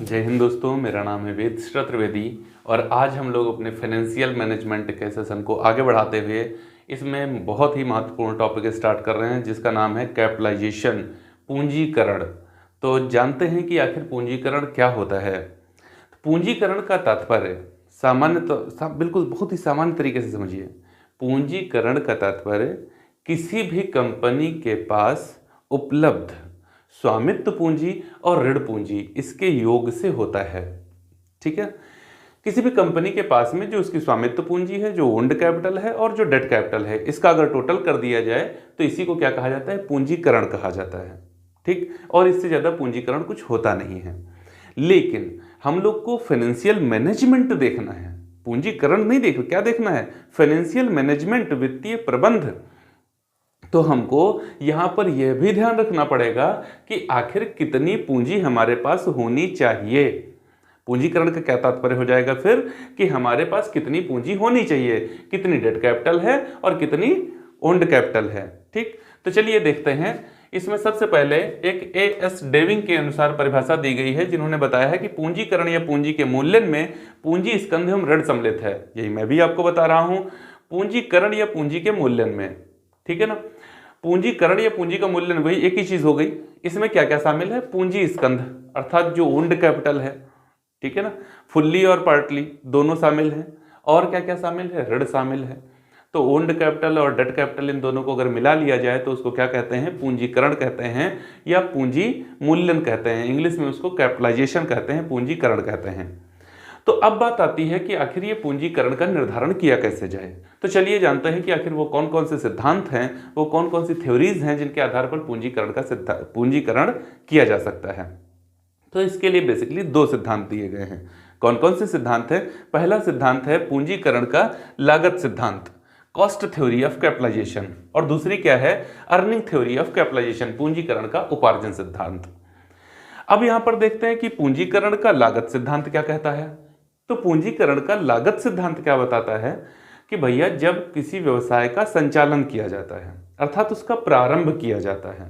जय हिंद दोस्तों, मेरा नाम है वेद त्रिवेदी और आज हम लोग अपने फाइनेंशियल मैनेजमेंट के सेशन को आगे बढ़ाते हुए इसमें बहुत ही महत्वपूर्ण टॉपिक स्टार्ट कर रहे हैं जिसका नाम है कैपिटलाइजेशन, पूंजीकरण। तो जानते हैं कि आखिर पूंजीकरण क्या होता है। पूंजीकरण का तात्पर्य बिल्कुल बहुत ही सामान्य तरीके से समझिए। पूंजीकरण का तात्पर्य किसी भी कंपनी के पास उपलब्ध स्वामित्व पूंजी और ऋण पूंजी इसके योग से होता है। ठीक है, किसी भी कंपनी के पास में जो उसकी स्वामित्व पूंजी है, जो ओन्ड कैपिटल है और जो डेट कैपिटल है, इसका अगर टोटल कर दिया जाए तो इसी को क्या कहा जाता है? पूंजीकरण कहा जाता है। ठीक, और इससे ज़्यादा पूंजीकरण कुछ होता नहीं है। लेकिन हम लोग को फाइनेंशियल मैनेजमेंट देखना है, पूंजीकरण नहीं देखना। क्या देखना है? फाइनेंशियल मैनेजमेंट, वित्तीय प्रबंध। तो हमको यहाँ पर यह भी ध्यान रखना पड़ेगा कि आखिर कितनी पूंजी हमारे पास होनी चाहिए। पूंजीकरण का क्या तात्पर्य हो जाएगा फिर कि हमारे पास कितनी पूंजी होनी चाहिए, कितनी डेट कैपिटल है और कितनी ओन्ड कैपिटल है। ठीक, तो चलिए देखते हैं। इसमें सबसे पहले एक एएस डेविंग के अनुसार परिभाषा दी गई है, जिन्होंने बताया है कि पूंजीकरण या पूंजी के मूल्यन में पूंजी स्कंध एवं ऋण सम्मिलित है। यही मैं भी आपको बता रहा हूं, पूंजीकरण या पूंजी के मूल्यन में। ठीक है ना, पूंजीकरण या पूंजी का मूल्यन वही एक ही चीज हो गई। इसमें क्या क्या शामिल है? पूंजी स्कंध अर्थात जो ओन्ड कैपिटल है, ठीक है ना, फुल्ली और पार्टली दोनों शामिल हैं। और क्या क्या शामिल है? ऋण शामिल है। तो ओन्ड कैपिटल और डेट कैपिटल, इन दोनों को अगर मिला लिया जाए तो उसको क्या कहते हैं? पूंजीकरण कहते हैं या पूंजी मूल्यन कहते हैं। इंग्लिश में उसको कैपिटलाइजेशन कहते हैं, पूंजीकरण कहते हैं। तो अब बात आती है कि आखिर ये पूंजीकरण का निर्धारण किया कैसे जाए। तो चलिए जानते हैं कि आखिर वो कौन कौन से सिद्धांत हैं, वो कौन कौन सी थ्योरीज हैं जिनके आधार पर पूंजीकरण किया जा सकता है। तो इसके लिए बेसिकली दो सिद्धांत दिए गए हैं। कौन कौन से सिद्धांत है? पहला सिद्धांत है पूंजीकरण का लागत सिद्धांत, कॉस्ट थ्योरी ऑफ कैपिटलाइजेशन, और दूसरी क्या है? अर्निंग थ्योरी ऑफ कैपिटलाइजेशन, पूंजीकरण का उपार्जन सिद्धांत। अब यहां पर देखते हैं कि पूंजीकरण का लागत सिद्धांत क्या कहता है। तो पूंजीकरण का लागत सिद्धांत क्या बताता है कि भैया जब किसी व्यवसाय का संचालन किया जाता है अर्थात उसका प्रारंभ किया जाता है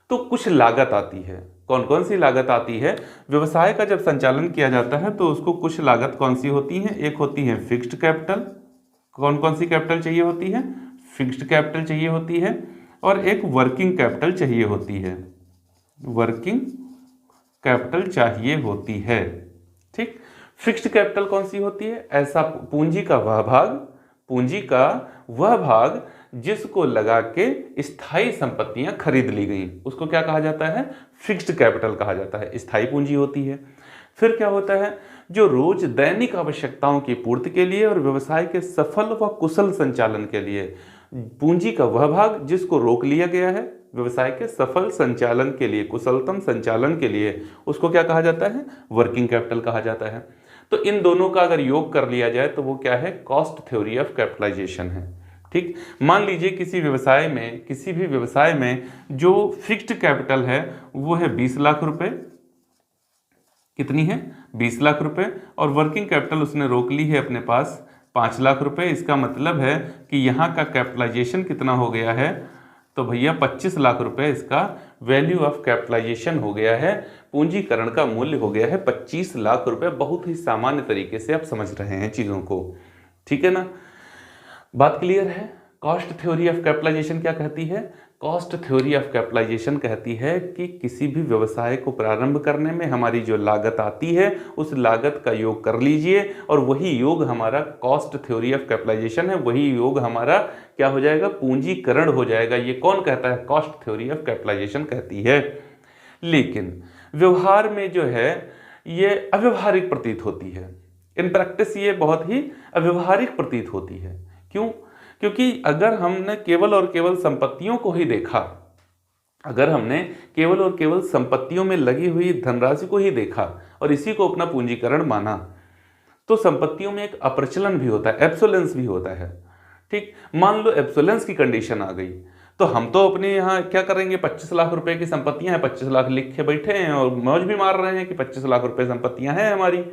तो कुछ लागत आती है। कौन कौन सी लागत आती है? व्यवसाय का जब संचालन किया जाता है तो उसको कुछ लागत कौन सी होती है? एक होती है फिक्स्ड कैपिटल। कौन कौन सी कैपिटल चाहिए होती है? फिक्स्ड कैपिटल चाहिए होती है, और एक वर्किंग कैपिटल चाहिए होती है। वर्किंग कैपिटल चाहिए होती है। ठीक, फिक्स्ड कैपिटल कौन सी होती है? ऐसा पूंजी का वह भाग जिसको लगा के स्थायी संपत्तियां खरीद ली गई, उसको क्या कहा जाता है? फिक्स्ड कैपिटल कहा जाता है, स्थायी पूंजी होती है। फिर क्या होता है? जो रोज दैनिक आवश्यकताओं की पूर्ति के लिए और व्यवसाय के सफल व कुशल संचालन के लिए पूंजी का वह भाग जिसको रोक लिया गया है, व्यवसाय के सफल संचालन के लिए, कुशलतम संचालन के लिए, उसको क्या कहा जाता है? वर्किंग कैपिटल कहा जाता है। तो इन दोनों का अगर योग कर लिया जाए तो वो क्या है? कॉस्ट थ्योरी ऑफ कैपिटलाइजेशन है। ठीक, मान लीजिए किसी भी व्यवसाय में जो फिक्स्ड कैपिटल है वो है 20 लाख रुपए। कितनी है? 20 लाख रुपए। और वर्किंग कैपिटल उसने रोक ली है अपने पास 5 लाख रुपए। इसका मतलब है कि यहाँ का कैपिटलाइजेशन कितना हो गया है? तो भैया 25 लाख रुपए इसका वैल्यू ऑफ कैपिटलाइजेशन हो गया है, पूंजीकरण का मूल्य हो गया है 25 लाख रुपए। बहुत ही सामान्य तरीके से आप समझ रहे हैं चीज़ों को, ठीक है ना? बात क्लियर है? कॉस्ट थ्योरी ऑफ कैपिटलाइजेशन क्या कहती है? कॉस्ट थ्योरी ऑफ कैपिटलाइजेशन कहती है कि किसी भी व्यवसाय को प्रारंभ करने में हमारी जो लागत आती है उस लागत का योग कर लीजिए, और वही योग हमारा कॉस्ट थ्योरी ऑफ कैपिटलाइजेशन है, वही योग हमारा क्या हो जाएगा? पूंजीकरण हो जाएगा। ये कौन कहता है? कॉस्ट थ्योरी ऑफ कैपिटलाइजेशन कहती है। लेकिन व्यवहार में जो है ये अव्यवहारिक प्रतीत होती है। इन प्रैक्टिस ये बहुत ही अव्यवहारिक प्रतीत होती है। क्यों? क्योंकि अगर हमने केवल और केवल संपत्तियों को ही देखा, अगर हमने केवल और केवल संपत्तियों में लगी हुई धनराशि को ही देखा और इसी को अपना पूंजीकरण माना, तो संपत्तियों में एक अप्रचलन भी होता है, एब्सोलेंस भी होता है। ठीक, मान लो एब्सोलेंस की कंडीशन आ गई तो हम तो अपने यहाँ क्या करेंगे? 25 लाख रुपए की संपत्तियां हैं, 25 लाख लिख के बैठे हैं और मौज भी मार रहे हैं कि 25 लाख रुपए संपत्तियां हैं हमारी।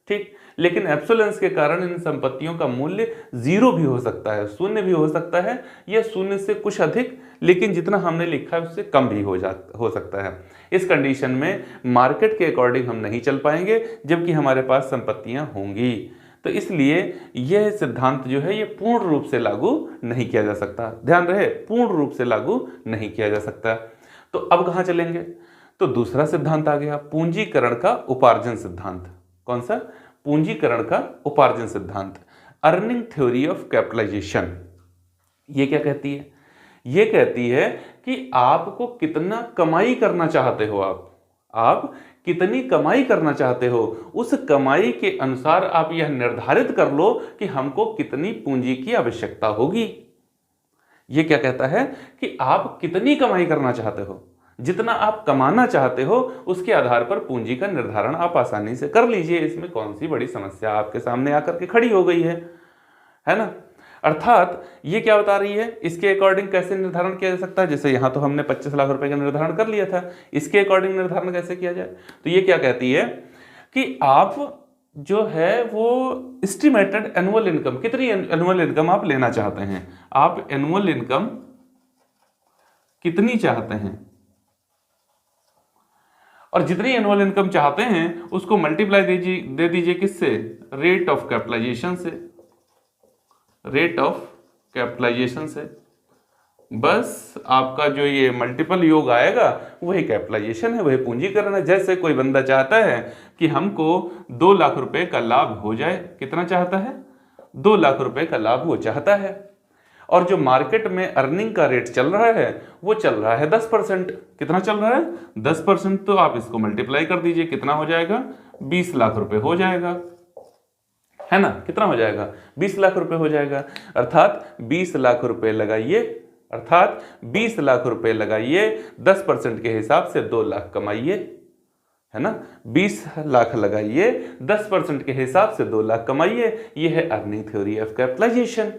ठीक, लेकिन एब्सोलेंस के कारण इन संपत्तियों का मूल्य जीरो भी हो सकता है, शून्य भी हो सकता है, या शून्य से कुछ अधिक लेकिन जितना हमने लिखा है उससे कम भी हो सकता है। इस कंडीशन में मार्केट के अकॉर्डिंग हम नहीं चल पाएंगे, जबकि हमारे पास संपत्तियां होंगी। तो इसलिए यह सिद्धांत जो है ये पूर्ण रूप से लागू नहीं किया जा सकता। ध्यान रहे, पूर्ण रूप से लागू नहीं किया जा सकता। तो अब कहाँ चलेंगे? तो दूसरा सिद्धांत आ गया, पूंजीकरण का उपार्जन सिद्धांत। कौन सा? पूंजीकरण का उपार्जन सिद्धांत, अर्निंग थ्योरी ऑफ कैपिटलाइजेशन। ये क्या कहती है? ये कहती है कि आपको कितना कमाई करना चाहते हो, आप कितनी कमाई करना चाहते हो, उस कमाई के अनुसार आप यह निर्धारित कर लो कि हमको कितनी पूंजी की आवश्यकता होगी। ये क्या कहता है कि आप कितनी कमाई करना चाहते हो, जितना आप कमाना चाहते हो उसके आधार पर पूंजी का निर्धारण आप आसानी से कर लीजिए। इसमें कौन सी बड़ी समस्या आपके सामने आकर के खड़ी हो गई है ना? अर्थात ये क्या बता रही है, इसके अकॉर्डिंग कैसे निर्धारण किया जा सकता है? जैसे यहां तो हमने 25 लाख रुपए का निर्धारण कर लिया था, इसके अकॉर्डिंग निर्धारण कैसे किया जाए? तो ये क्या कहती है कि आप जो है वो एस्टिमेटेड एनुअल इनकम, कितनी एनुअल इनकम आप लेना चाहते हैं, आप एनुअल इनकम कितनी चाहते हैं, और जितनी एनुअल इनकम चाहते हैं उसको मल्टीप्लाई दे दीजिए किससे? रेट ऑफ कैपिटलाइजेशन से, रेट ऑफ कैपिटलाइजेशन से। बस आपका जो ये मल्टीपल योग आएगा वही कैपिटलाइजेशन है, वही पूंजीकरण है। जैसे कोई बंदा चाहता है कि हमको 2 लाख रुपए का लाभ हो जाए, कितना चाहता है? 2 लाख रुपए का लाभ वो चाहता है, और जो मार्केट में अर्निंग का रेट चल रहा है वो चल रहा है 10%। कितना चल रहा है? 10%। तो आप इसको मल्टीप्लाई कर दीजिए, कितना हो जाएगा? 20 लाख रुपए हो जाएगा, है ना? कितना हो जाएगा? 20 लाख रुपए हो जाएगा। अर्थात 20 लाख रुपए लगाइए, अर्थात 20 लाख रुपए लगाइए, 10% के हिसाब से 2 लाख कमाइए, है ना? 20 लाख लगाइए, 10% के हिसाब से 2 लाख कमाइए। ये है अर्निंग थ्योरी ऑफ कैपिटलाइजेशन।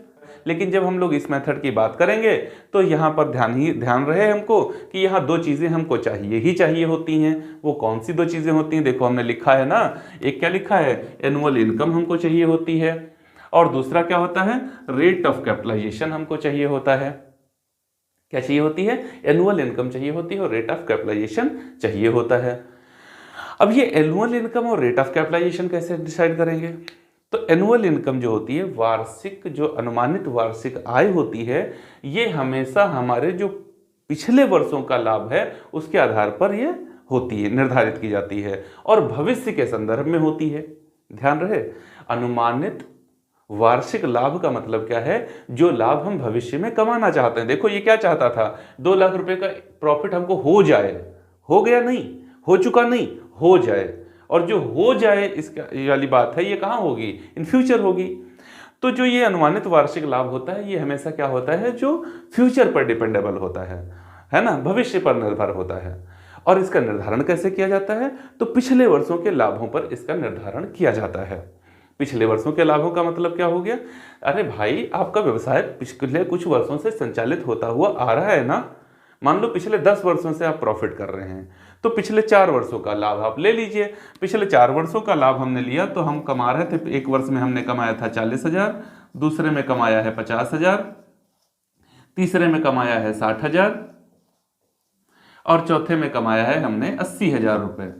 लेकिन जब हम लोग इस मेथड की बात करेंगे तो यहाँ पर ध्यान रहे हमको कि यहाँ 2 चीजें हमको चाहिए होती हैं। वो कौन सी 2 चीजें होती हैं? देखो हमने लिखा है ना, एक क्या लिखा है? एनुअल इनकम हमको चाहिए होती है, और दूसरा क्या होता है? रेट ऑफ कैपिटलाइजेशन हमको चाहिए होता है। क्या चाहिए होती है? एनुअल इनकम चाहिए होती है और रेट ऑफ कैपिटलाइजेशन चाहिए होता है। अब ये एनुअल इनकम और रेट ऑफ कैपिटलाइजेशन कैसे डिसाइड करेंगे? तो एनुअल इनकम जो होती है, वार्षिक जो अनुमानित वार्षिक आय होती है, ये हमेशा हमारे जो पिछले वर्षों का लाभ है उसके आधार पर ये होती है, निर्धारित की जाती है, और भविष्य के संदर्भ में होती है। ध्यान रहे, अनुमानित वार्षिक लाभ का मतलब क्या है? जो लाभ हम भविष्य में कमाना चाहते हैं। देखो ये क्या चाहता था? 2 लाख रुपए का प्रॉफिट हमको हो जाए, हो गया नहीं, हो चुका नहीं, हो जाए। और जो हो जाए इसका ये वाली बात है, ये कहाँ होगी? इन फ्यूचर होगी। तो जो ये अनुमानित वार्षिक लाभ होता है ये हमेशा क्या होता है? जो फ्यूचर पर डिपेंडेबल होता है ना, भविष्य पर निर्भर होता है। और इसका निर्धारण कैसे किया जाता है? तो पिछले वर्षों के लाभों पर इसका निर्धारण किया जाता है। पिछले वर्षों के लाभों का मतलब क्या हो गया? अरे भाई, आपका व्यवसाय पिछले कुछ वर्षों से संचालित होता हुआ आ रहा है ना। मान लो पिछले 10 वर्षों से आप प्रॉफिट कर रहे हैं, तो पिछले 4 वर्षों का लाभ आप ले लीजिए। पिछले 4 वर्षों का लाभ हमने लिया तो हम कमा रहे थे, एक वर्ष में हमने कमाया था 40,000, दूसरे में कमाया है 50,000, तीसरे में कमाया है 60,000, और चौथे में कमाया है हमने 80,000 रुपए।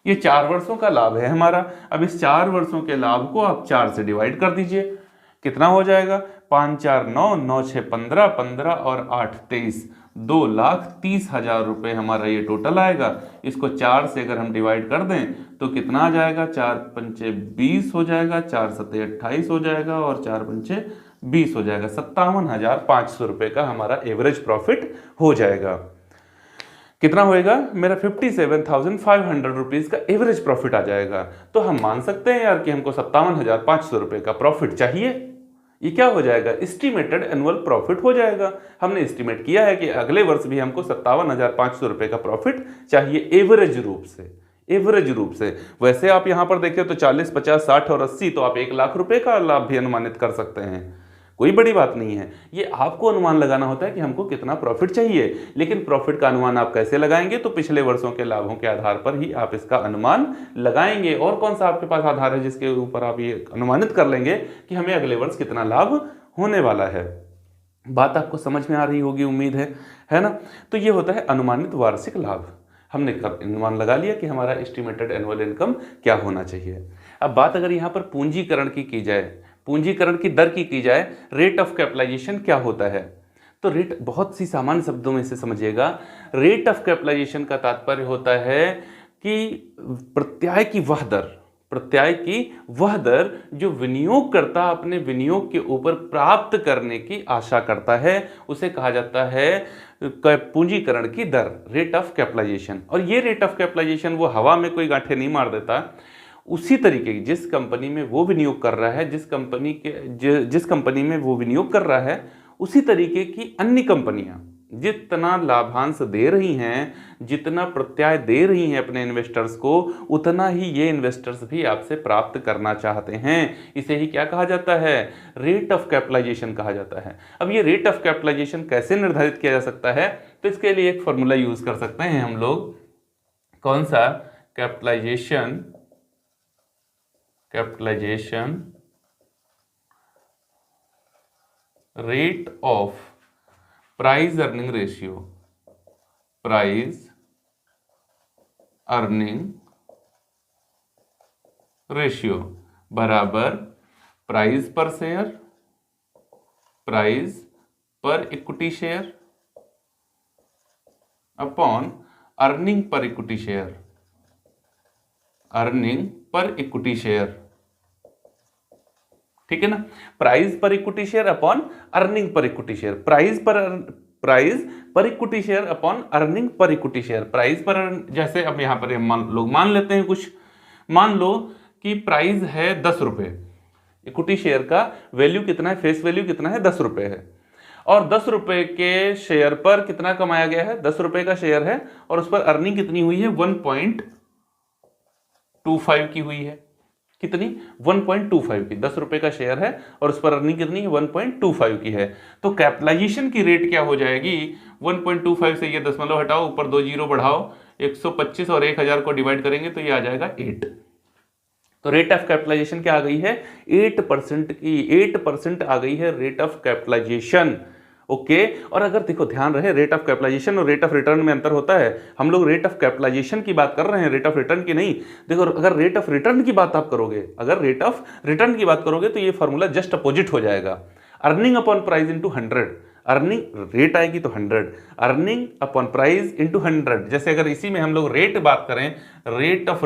ये 4 वर्षों का लाभ है हमारा। अब इस 4 वर्षों के लाभ को आप 4 से डिवाइड कर दीजिए, कितना हो जाएगा? 5 4 9, 9 6 15, 15 और 8 23, 2,30,000 रुपए हमारा ये टोटल आएगा। इसको 4 से अगर हम डिवाइड कर दें तो कितना आ जाएगा? 4 पंचे 20 हो जाएगा, 4 सत्ते 28 हो जाएगा, और 4 पंचे 20 हो जाएगा। 57,500 रुपए का हमारा एवरेज प्रॉफिट हो जाएगा। कितना होएगा? मेरा 57,500 रुपीज का एवरेज प्रॉफिट आ जाएगा। तो हम मान सकते हैं यार कि हमको 57,500 रुपए का प्रॉफिट चाहिए। ये क्या हो जाएगा? एस्टिमेटेड एनुअल प्रॉफिट हो जाएगा। हमने एस्टिमेट किया है कि अगले वर्ष भी हमको 57,500 रुपए का प्रॉफिट चाहिए, एवरेज रूप से। एवरेज रूप से वैसे आप यहां पर देखें तो 40, 50, 60 और 80, तो आप 1 लाख रुपए का लाभ भी अनुमानित कर सकते हैं। कोई बड़ी बात नहीं है। ये आपको अनुमान लगाना होता है कि हमको कितना प्रॉफिट चाहिए। लेकिन प्रॉफिट का अनुमान आप कैसे लगाएंगे? तो पिछले वर्षों के लाभों के आधार पर ही आप इसका अनुमान लगाएंगे। और कौन सा आपके पास आधार है जिसके ऊपर आप ये अनुमानित कर लेंगे कि हमें अगले वर्ष कितना लाभ होने वाला है? बात आपको समझ में आ रही होगी, उम्मीद है ना। तो ये होता है अनुमानित वार्षिक लाभ। हमने कब अनुमान लगा लिया कि हमारा एस्टिमेटेड एनुअल इनकम क्या होना चाहिए। अब बात अगर यहाँ पर पूंजीकरण की जाए, पूंजीकरण की दर की जाए, रेट ऑफ कैपिटलाइजेशन क्या होता है। तो रेट बहुत सी सामान्य शब्दों में से समझिएगा। रेट ऑफ कैपिटलाइजेशन का तात्पर्य होता है कि प्रत्याय की वह दर, प्रत्याय की वह दर जो विनियोगकर्ता अपने विनियोग के ऊपर प्राप्त करने की आशा करता है, उसे कहा जाता है पूंजीकरण की दर, रेट ऑफ कैपिटलाइजेशन। और ये रेट ऑफ कैपिटलाइजेशन वो हवा में कोई गांठे नहीं मार देता। उसी तरीके की जिस कंपनी में वो विनियोग कर रहा है, जिस कंपनी में वो विनियोग कर रहा है, उसी तरीके की अन्य कंपनियां जितना लाभांश दे रही हैं, जितना प्रत्याय दे रही हैं अपने इन्वेस्टर्स को, उतना ही ये इन्वेस्टर्स भी आपसे प्राप्त करना चाहते हैं। इसे ही क्या कहा जाता है, रेट ऑफ कैपिटलाइजेशन कहा जाता है। अब ये रेट ऑफ कैपिटलाइजेशन कैसे निर्धारित किया जा सकता है, तो इसके लिए एक फॉर्मूला यूज कर सकते हैं हम लोग। कौन सा, capitalization rate of price earning ratio, price earning ratio बराबर price per share, price per equity share upon earning per equity share, earning per equity share. ठीक है ना, price per equity share upon earning per equity share, price per equity share upon earning per equity share. Price per, जैसे अब यहां पर लोग मान लेते हैं कुछ, मान लो कि प्राइस है 10 रुपए, इक्विटी शेयर का वैल्यू कितना है, फेस वैल्यू कितना है, 10 रुपए है, और 10 रुपए के शेयर पर कितना कमाया गया है, 10 रुपए का शेयर है, और उस पर अर्निंग कितनी हुई है, 1.25 की हुई है। कितनी, 1.25 की। 10 रुपए का शेयर है और उस पर अर्निंग कितनी है, 1.25 की है। तो कैपिटलाइजेशन की रेट क्या हो जाएगी, 1.25 से ये दशमलव हटाओ, ऊपर 2 जीरो बढ़ाओ, 125 और 1000 को डिवाइड करेंगे तो ये आ जाएगा 8। तो रेट ऑफ कैपिटलाइजेशन क्या आ गई है, 8% की, 8% आ गई है रेट ऑफ कैपिटलाइजेशन। ओके, और अगर देखो ध्यान रहे, रेट ऑफ कैपिटलाइजेशन और रेट ऑफ रिटर्न में अंतर होता है। हम लोग रेट ऑफ कैपिटलाइजेशन की बात कर रहे हैं, रेट ऑफ रिटर्न की नहीं। देखो, अगर रेट ऑफ रिटर्न की बात आप करोगे, अगर रेट ऑफ रिटर्न की बात करोगे तो ये फॉर्मूला जस्ट अपोजिट हो जाएगा। Earning upon price into 100, earning rate आएगी तो 100, अर्निंग अपॉन प्राइस इंटू 100। जैसे अगर इसी में हम लोग रेट बात करें, रेट ऑफ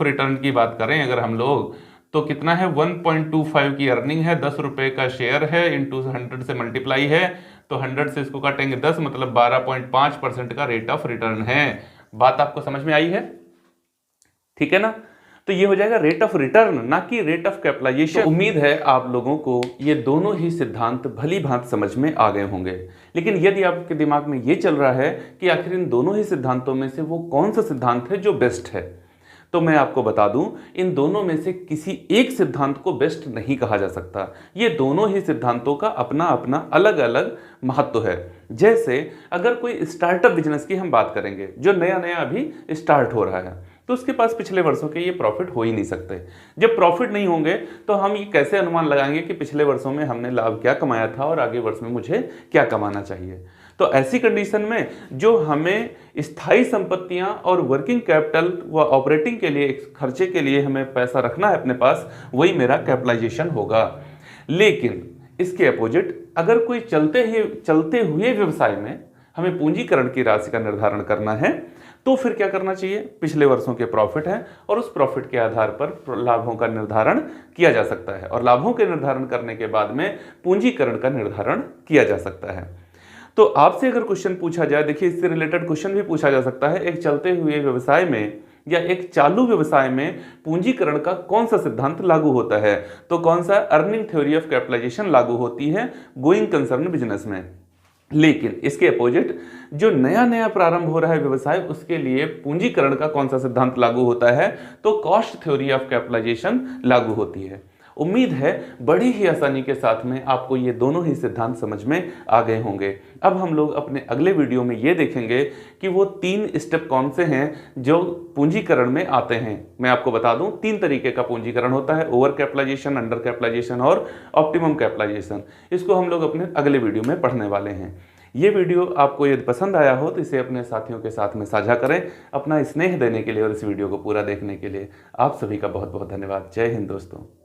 रिटर्न की बात करें अगर हम लोग, तो कितना है, 1.25 की अर्निंग है, 10 रुपए का शेयर है, इंटू 100 से मल्टीप्लाई है, तो 100 से इसको काटेंगे 10, मतलब 12.5% का रेट ऑफ रिटर्न है। बात आपको समझ में आई है, ठीक है ना। तो ये हो जाएगा रेट ऑफ रिटर्न, ना कि रेट ऑफ कैपिटलाइजेशन। तो उम्मीद है आप लोगों को ये दोनों ही सिद्धांत भली भांति समझ में आ गए होंगे। लेकिन यदि आपके दिमाग में ये चल रहा है कि आखिर इन दोनों ही सिद्धांतों में से वो कौन सा सिद्धांत है जो बेस्ट है, तो मैं आपको बता दूं, इन दोनों में से किसी एक सिद्धांत को बेस्ट नहीं कहा जा सकता। ये दोनों ही सिद्धांतों का अपना अपना अलग अलग महत्व है। जैसे अगर कोई स्टार्टअप बिजनेस की हम बात करेंगे, जो नया नया अभी स्टार्ट हो रहा है, तो उसके पास पिछले वर्षों के ये प्रॉफिट हो ही नहीं सकते। जब प्रॉफिट नहीं होंगे तो हम ये कैसे अनुमान लगाएंगे कि पिछले वर्षों में हमने लाभ क्या कमाया था और आगे वर्ष में मुझे क्या कमाना चाहिए। तो ऐसी कंडीशन में जो हमें स्थायी संपत्तियां और वर्किंग कैपिटल व ऑपरेटिंग के लिए खर्चे के लिए हमें पैसा रखना है अपने पास, वही मेरा कैपिटलाइजेशन होगा। लेकिन इसके अपोजिट अगर कोई चलते हुए व्यवसाय में हमें पूंजीकरण की राशि का निर्धारण करना है, तो फिर क्या करना चाहिए, पिछले वर्षों के प्रॉफिट हैं और उस प्रॉफिट के आधार पर लाभों का निर्धारण किया जा सकता है, और लाभों के निर्धारण करने के बाद में पूंजीकरण का निर्धारण किया जा सकता है। तो आपसे अगर क्वेश्चन पूछा जाए, देखिए इससे रिलेटेड क्वेश्चन भी पूछा जा सकता है, एक चलते हुए व्यवसाय में या एक चालू व्यवसाय में पूंजीकरण का कौन सा सिद्धांत लागू होता है, तो कौन सा, अर्निंग थ्योरी ऑफ कैपिटलाइजेशन लागू होती है गोइंग कंसर्न बिजनेस में। लेकिन इसके अपोजिट जो नया नया प्रारंभ हो रहा है व्यवसाय, उसके लिए पूंजीकरण का कौन सा सिद्धांत लागू होता है, तो कॉस्ट थ्योरी ऑफ कैपिटलाइजेशन लागू होती है। उम्मीद है बड़ी ही आसानी के साथ में आपको ये दोनों ही सिद्धांत समझ में आ गए होंगे। अब हम लोग अपने अगले वीडियो में ये देखेंगे कि वो 3 स्टेप कौन से हैं जो पूंजीकरण में आते हैं। मैं आपको बता दूं 3 तरीके का पूंजीकरण होता है, ओवर कैपिटलाइजेशन, अंडर कैपिटलाइजेशन और ऑप्टिमम कैपिटलाइजेशन। इसको हम लोग अपने अगले वीडियो में पढ़ने वाले हैं। ये वीडियो आपको यदि पसंद आया हो तो इसे अपने साथियों के साथ में साझा करें। अपना स्नेह देने के लिए और इस वीडियो को पूरा देखने के लिए आप सभी का बहुत बहुत धन्यवाद। जय हिंद दोस्तों।